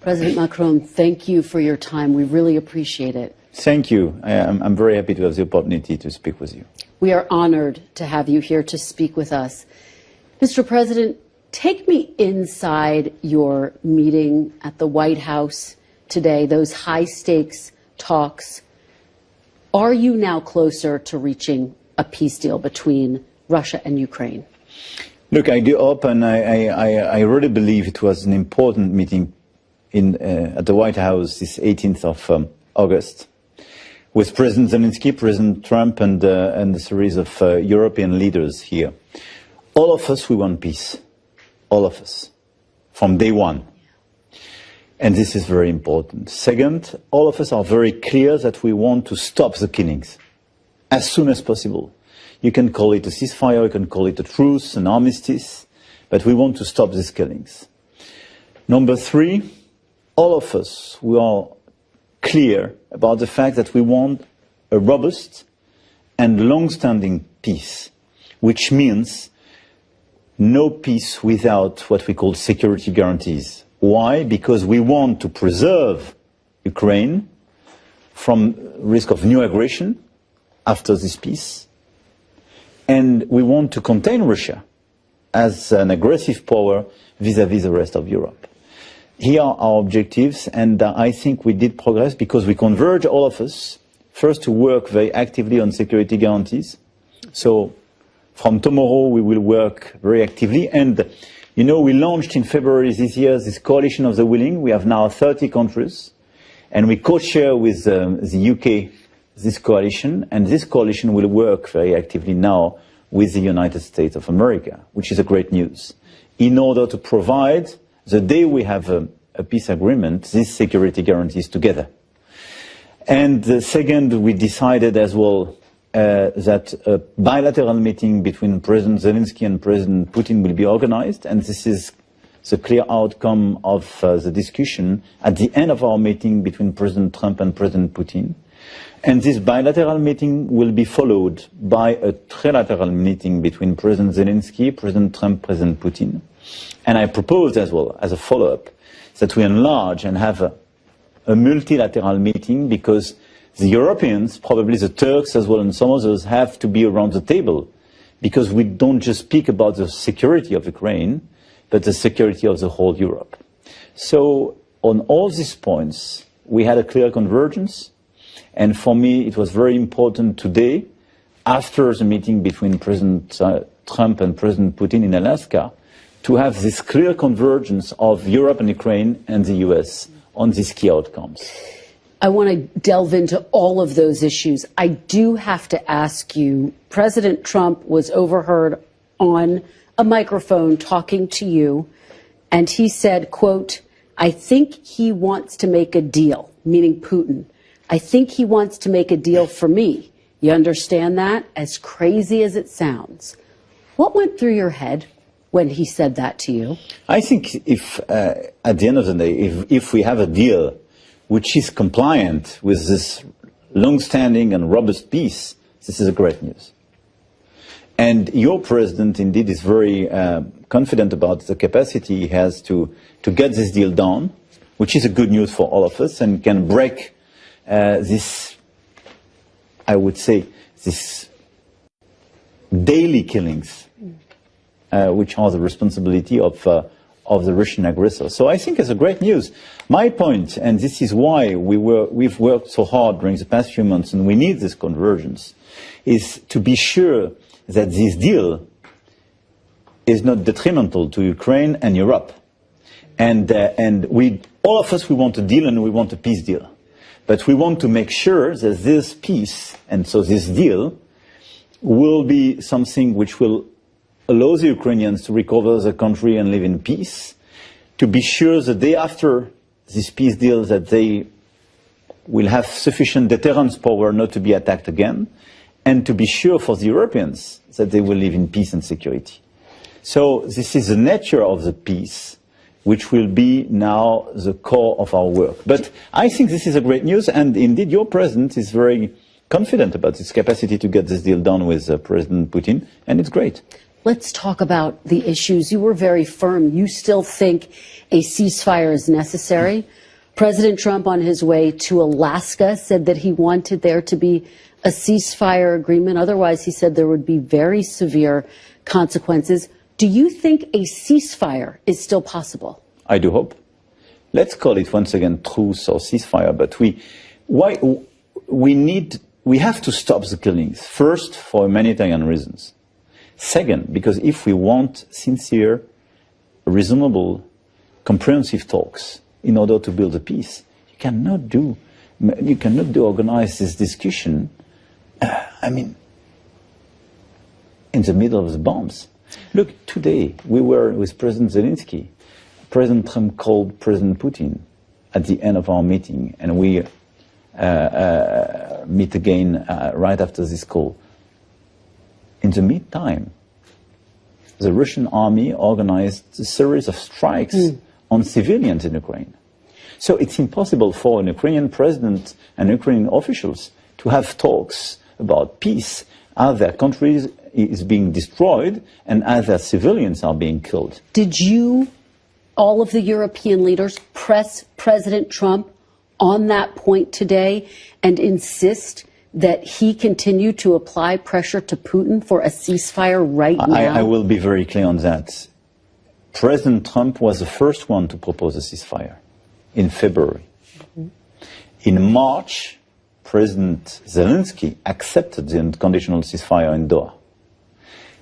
President Macron, thank you for your time. We really appreciate it. Thank you. I'm very happy to have the opportunity to speak with you. We are honored to have you here to speak with us. Mr. President, take me inside your meeting at the White House today, those high-stakes talks. Are you now closer to reaching a peace deal between Russia and Ukraine? Look, I do hope, and I really believe it was an important meeting at the White House this 18th of August, with President Zelensky, President Trump, and a series of European leaders here. All of us, we want peace. All of us, from day one. And this is very important. Second, all of us are very clear that we want to stop the killings as soon as possible. You can call it a ceasefire, you can call it a truce, an armistice, but we want to stop these killings. Number three, all of us, we are clear about the fact that we want a robust and long-standing peace, which means no peace without what we call security guarantees. Why? Because we want to preserve Ukraine from risk of new aggression after this peace, and we want to contain Russia as an aggressive power vis-à-vis the rest of Europe. Here are our objectives, and I think we did progress because we converge, all of us, first to work very actively on security guarantees. So from tomorrow we will work very actively, and you know, we launched in February this year this coalition of the willing. We have now 30 countries, and we co-chair with the UK this coalition, and this coalition will work very actively now with the United States of America, which is a great news, in order to provide, the day we have a peace agreement, these security guarantees together. And second, we decided as well that a bilateral meeting between President Zelensky and President Putin will be organized, and this is the clear outcome of the discussion at the end of our meeting between President Trump and President Putin. And this bilateral meeting will be followed by a trilateral meeting between President Zelensky, President Trump, President Putin. And I proposed as well, as a follow-up, that we enlarge and have a multilateral meeting, because the Europeans, probably the Turks as well and some others, have to be around the table, because we don't just speak about the security of Ukraine, but the security of the whole Europe. So on all these points, we had a clear convergence. And for me, it was very important today, after the meeting between President Trump and President Putin in Alaska, to have this clear convergence of Europe and Ukraine and the US on these key outcomes. I want to delve into all of those issues. I do have to ask you, President Trump was overheard on a microphone talking to you, and he said, quote, "I think he wants to make a deal," meaning Putin. "I think he wants to make a deal for me." You understand that? As crazy as it sounds. What went through your head when he said that to you? I think if, at the end of the day, if we have a deal which is compliant with this long-standing and robust peace, this is a great news. And your president, indeed, is very confident about the capacity he has to get this deal done, which is a good news for all of us, and can break this, I would say, this daily killings, which are the responsibility of the Russian aggressor. So I think it's a great news. My point, and this is why we've worked so hard during the past few months, and we need this convergence, is to be sure that this deal is not detrimental to Ukraine and Europe. And all of us, we want a deal, and we want a peace deal. But we want to make sure that this peace, and so this deal, will be something which will allow the Ukrainians to recover the country and live in peace, to be sure the day after this peace deal that they will have sufficient deterrence power not to be attacked again, and to be sure for the Europeans that they will live in peace and security. So this is the nature of the peace, which will be now the core of our work. But I think this is a great news, and indeed your president is very confident about his capacity to get this deal done with President Putin, and it's great. Let's talk about the issues. You were very firm. You still think a ceasefire is necessary. President Trump, on his way to Alaska, said that he wanted there to be a ceasefire agreement. Otherwise, he said there would be very severe consequences. Do you think a ceasefire is still possible? I do hope. Let's call it once again truce or ceasefire, but we have to stop the killings. First, for humanitarian reasons. Second, because if we want sincere, reasonable, comprehensive talks in order to build a peace, you cannot organize this discussion, in the middle of the bombs. Look, today we were with President Zelensky. President Trump called President Putin at the end of our meeting, and we meet again right after this call. In the meantime, the Russian army organized a series of strikes on civilians in Ukraine. So it's impossible for an Ukrainian president and Ukrainian officials to have talks about peace as their country is being destroyed and as their civilians are being killed. Did you, all of the European leaders, press President Trump on that point today and insist that he continue to apply pressure to Putin for a ceasefire right now? I will be very clear on that. President Trump was the first one to propose a ceasefire in February. In March, President Zelensky accepted the unconditional ceasefire in Doha.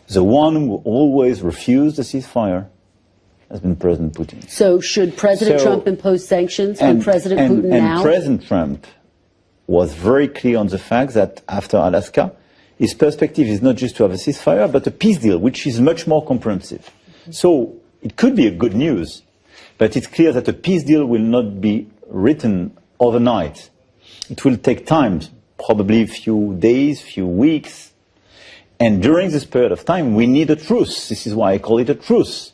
The one who always refused a ceasefire has been President Putin. So should President Trump impose sanctions on President Putin now? And President Trump was very clear on the fact that after Alaska, his perspective is not just to have a ceasefire, but a peace deal, which is much more comprehensive. So it could be a good news, but it's clear that a peace deal will not be written overnight. It will take time, probably a few days, few weeks. And during this period of time, we need a truce. This is why I call it a truce.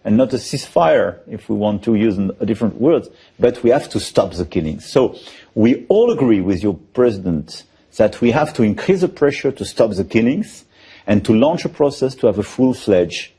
And not a ceasefire, if we want to use a different word, but we have to stop the killings. So we all agree with your president that we have to increase the pressure to stop the killings and to launch a process to have a full-fledged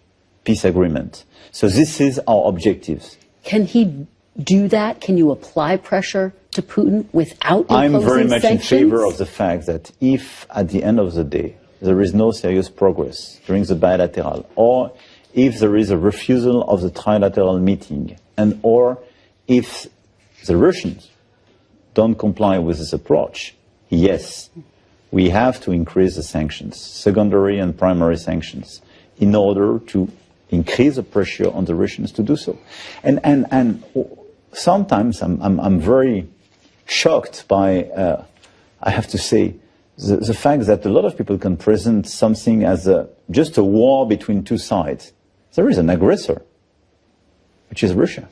peace agreement. So this is our objectives. Can he do that? Can you apply pressure to Putin without imposing I'm very much sanctions? in favor of the fact that if at the end of the day there is no serious progress during the bilateral, or if there is a refusal of the trilateral meeting, and or if the Russians don't comply with this approach, yes, we have to increase the sanctions, secondary and primary sanctions, in order to increase the pressure on the Russians to do so. And sometimes I'm very shocked by, I have to say, the fact that a lot of people can present something as just a war between two sides. There is an aggressor, which is Russia.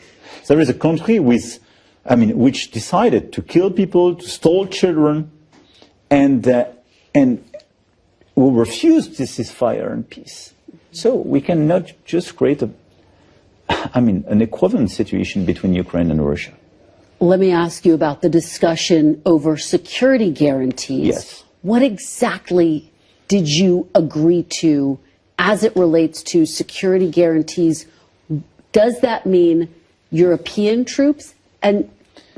There is a country which decided to kill people, to steal children, and who refused this ceasefire and peace. So we cannot just create an equivalent situation between Ukraine and Russia. Let me ask you about the discussion over security guarantees. Yes. What exactly did you agree to as it relates to security guarantees? Does that mean European troops? And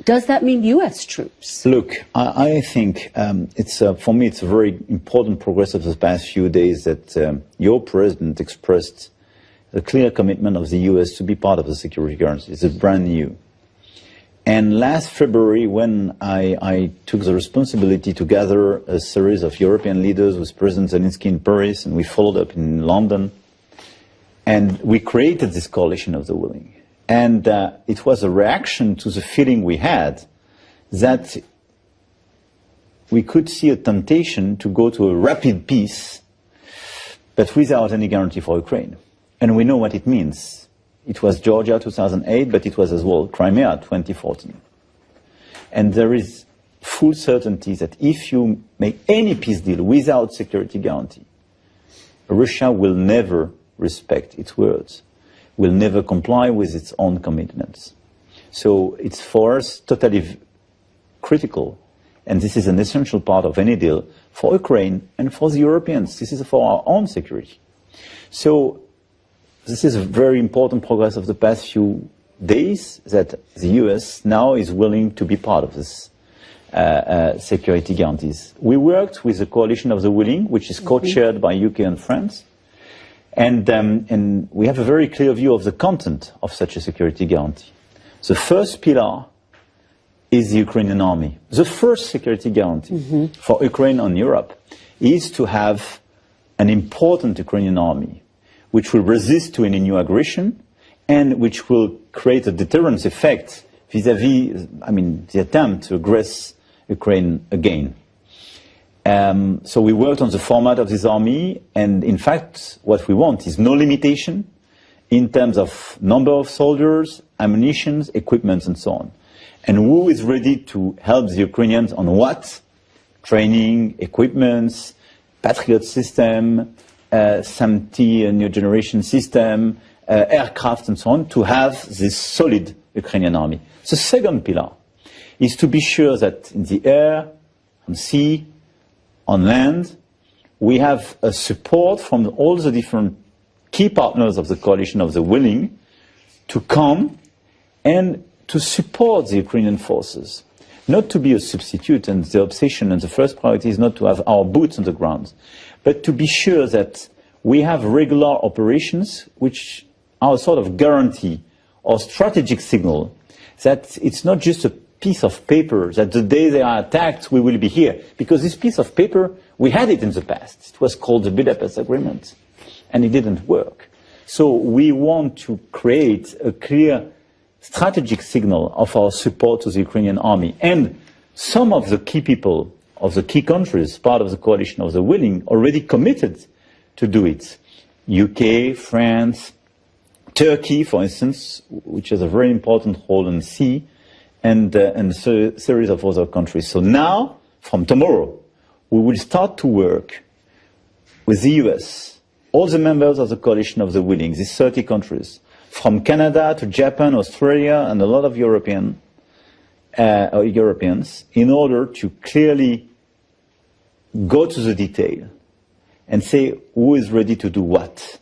does that mean U.S. troops? Look, I think for me it's a very important progress of the past few days that your president expressed a clear commitment of the U.S. to be part of the security guarantees. It's brand new. And last February, when I took the responsibility to gather a series of European leaders with President Zelensky in Paris, and we followed up in London, and we created this coalition of the willing. And it was a reaction to the feeling we had that we could see a temptation to go to a rapid peace, but without any guarantee for Ukraine. And we know what it means. It was Georgia 2008, but it was as well Crimea 2014. And there is full certainty that if you make any peace deal without security guarantee, Russia will never respect its words, will never comply with its own commitments. So it's for us totally critical, and this is an essential part of any deal for Ukraine and for the Europeans. This is for our own security. So this is a very important progress of the past few days, that the US now is willing to be part of this security guarantees. We worked with the coalition of the willing, which is co-chaired by UK and France, and we have a very clear view of the content of such a security guarantee. The first pillar is the Ukrainian army. The first security guarantee for Ukraine and Europe is to have an important Ukrainian army which will resist to any new aggression and which will create a deterrence effect vis-à-vis, the attempt to aggress Ukraine again. So we worked on the format of this army, and in fact, what we want is no limitation in terms of number of soldiers, ammunition, equipment, and so on. And who is ready to help the Ukrainians on what? Training, equipment, Patriot system, SAMT, a new generation system, aircraft, and so on, to have this solid Ukrainian army. The second pillar is to be sure that in the air, on sea, on land, we have a support from all the different key partners of the coalition of the willing to come and to support the Ukrainian forces. Not to be a substitute, and the obsession and the first priority is not to have our boots on the ground, but to be sure that we have regular operations which are a sort of guarantee or strategic signal that it's not just a piece of paper that the day they are attacked we will be here. Because this piece of paper, we had it in the past. It was called the Budapest Agreement, and it didn't work. So we want to create a clear strategic signal of our support to the Ukrainian army. And some of the key people of the key countries, part of the coalition of the willing, already committed to do it. UK, France, Turkey, for instance, which has a very important role in the sea, and a series of other countries. So now, from tomorrow, we will start to work with the US, all the members of the coalition of the willing, these 30 countries, from Canada to Japan, Australia, and a lot of Europeans, in order to clearly go to the detail and say who is ready to do what.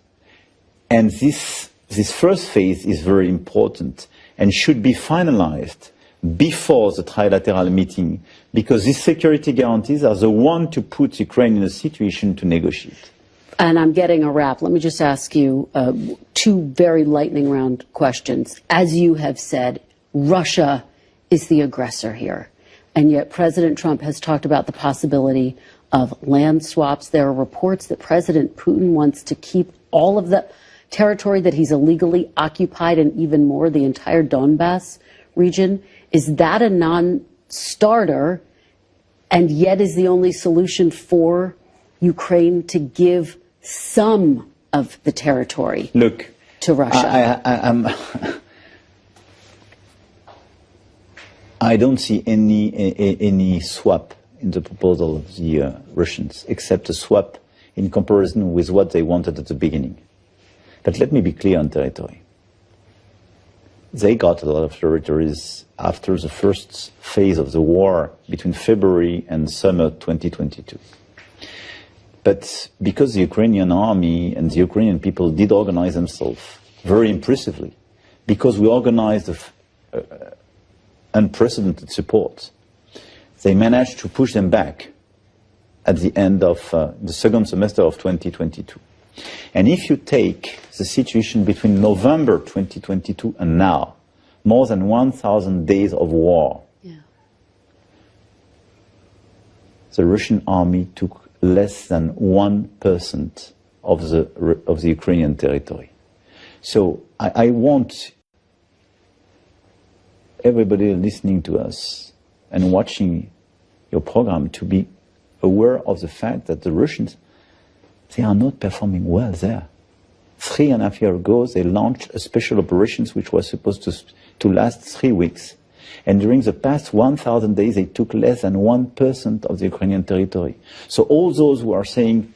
And this first phase is very important and should be finalized before the trilateral meeting, because these security guarantees are the one to put Ukraine in a situation to negotiate. And I'm getting a wrap. Let me just ask you two very lightning round questions. As you have said, Russia is the aggressor here. And yet President Trump has talked about the possibility of land swaps. There are reports that President Putin wants to keep all of the territory that he's illegally occupied, and even more, the entire Donbass region. Is that a non-starter, and yet is the only solution for Ukraine to give some of the territory to Russia? I don't see any swap in the proposal of the Russians, except a swap in comparison with what they wanted at the beginning. But let me be clear on territory. They got a lot of territories after the first phase of the war between February and summer 2022. But because the Ukrainian army and the Ukrainian people did organize themselves very impressively, because we organized unprecedented support, they managed to push them back at the end of the second semester of 2022. And if you take the situation between November 2022 and now, more than 1,000 days of war, the Russian army took less than 1% of the Ukrainian territory. So I want everybody listening to us and watching your program to be aware of the fact that the Russians, they are not performing well there. 3.5 years ago, they launched a special operations which was supposed to last 3 weeks. And during the past 1,000 days, they took less than 1% of the Ukrainian territory. So all those who are saying,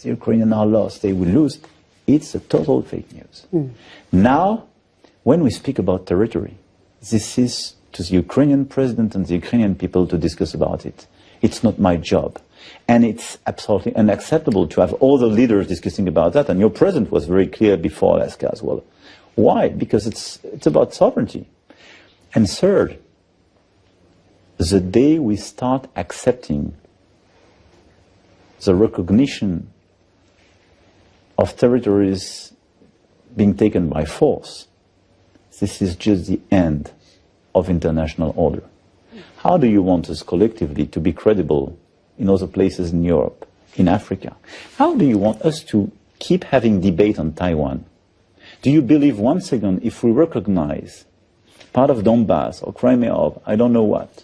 the Ukrainians are lost, they will lose, it's a total fake news. Now, when we speak about territory, this is to the Ukrainian president and the Ukrainian people to discuss about it. It's not my job. And it's absolutely unacceptable to have all the leaders discussing about that. And your president was very clear before Alaska as well. Why? Because it's about sovereignty. And third, the day we start accepting the recognition of territories being taken by force, this is just the end of international order. How do you want us collectively to be credible in other places in Europe, in Africa? How do you want us to keep having debate on Taiwan? Do you believe once again if we recognize part of Donbass or Crimea or I don't know what,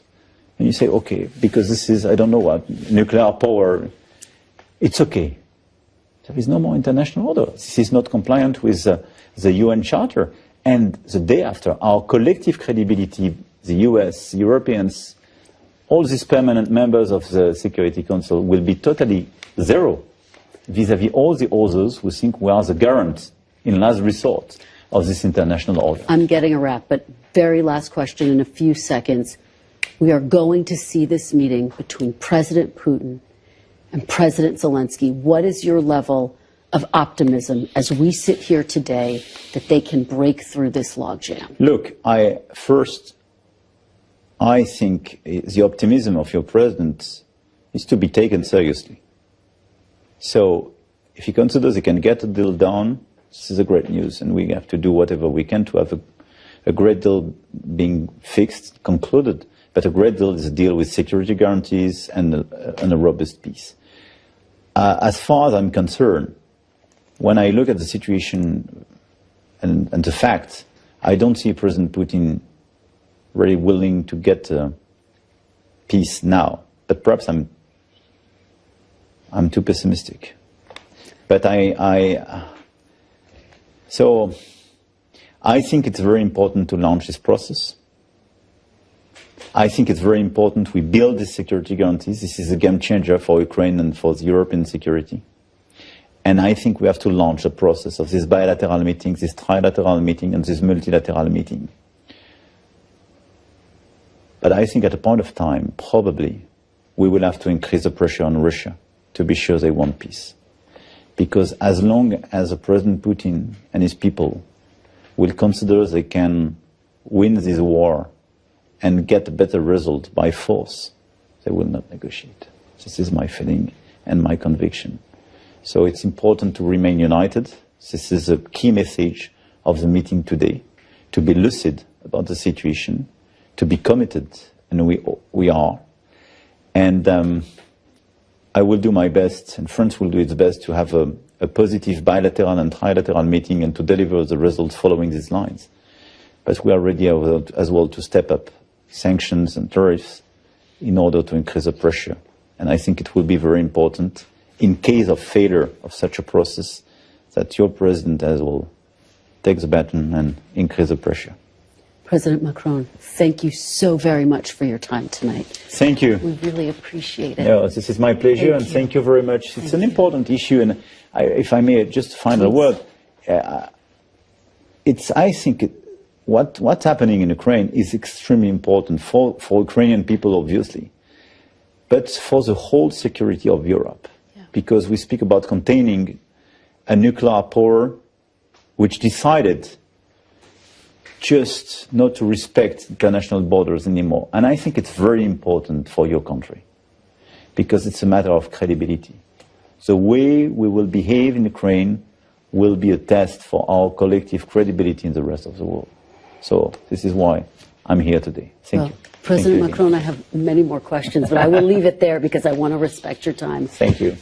and you say, okay, because this is, I don't know what, nuclear power, it's okay. There is no more international order. This is not compliant with the UN Charter. And the day after, our collective credibility, the US, Europeans, all these permanent members of the Security Council will be totally zero vis-à-vis all the others who think we are the garant, in last resort, of this international order. I'm getting a wrap, but very last question in a few seconds. We are going to see this meeting between President Putin and President Zelensky. What is your level of optimism as we sit here today that they can break through this logjam? Look, I think the optimism of your president is to be taken seriously. So if he considers he can get a deal done, this is a great news, and we have to do whatever we can to have a great deal being fixed, concluded. But a great deal is a deal with security guarantees and a robust peace. As far as I'm concerned, when I look at the situation and the facts, I don't see President Putin really willing to get peace now. But perhaps I'm too pessimistic. But so I think it's very important to launch this process. I think it's very important we build these security guarantees. This is a game changer for Ukraine and for the European security. And I think we have to launch the process of this bilateral meeting, this trilateral meeting, and this multilateral meeting. But I think at a point of time, probably, we will have to increase the pressure on Russia to be sure they want peace. Because as long as President Putin and his people will consider they can win this war and get a better result by force, they will not negotiate. This is my feeling and my conviction. So it's important to remain united. This is a key message of the meeting today, to be lucid about the situation, to be committed, and we are. And I will do my best, and France will do its best to have a positive bilateral and trilateral meeting and to deliver the results following these lines. But we are ready as well to step up sanctions and tariffs in order to increase the pressure. And I think it will be very important, in case of failure of such a process, that your president as well takes the baton and increase the pressure. President Macron, thank you so very much for your time tonight. Thank you. We really appreciate it. Yeah, this is my pleasure, and thank you very much. It's an important issue, and if I may just final word, I think what's happening in Ukraine is extremely important for Ukrainian people, obviously, but for the whole security of Europe, because we speak about containing a nuclear power which decided just not to respect international borders anymore. And I think it's very important for your country, because it's a matter of credibility. The way we will behave in Ukraine will be a test for our collective credibility in the rest of the world. So this is why I'm here today. Thank you. President Macron, I have many more questions, but I will leave it there because I want to respect your time. Thank you.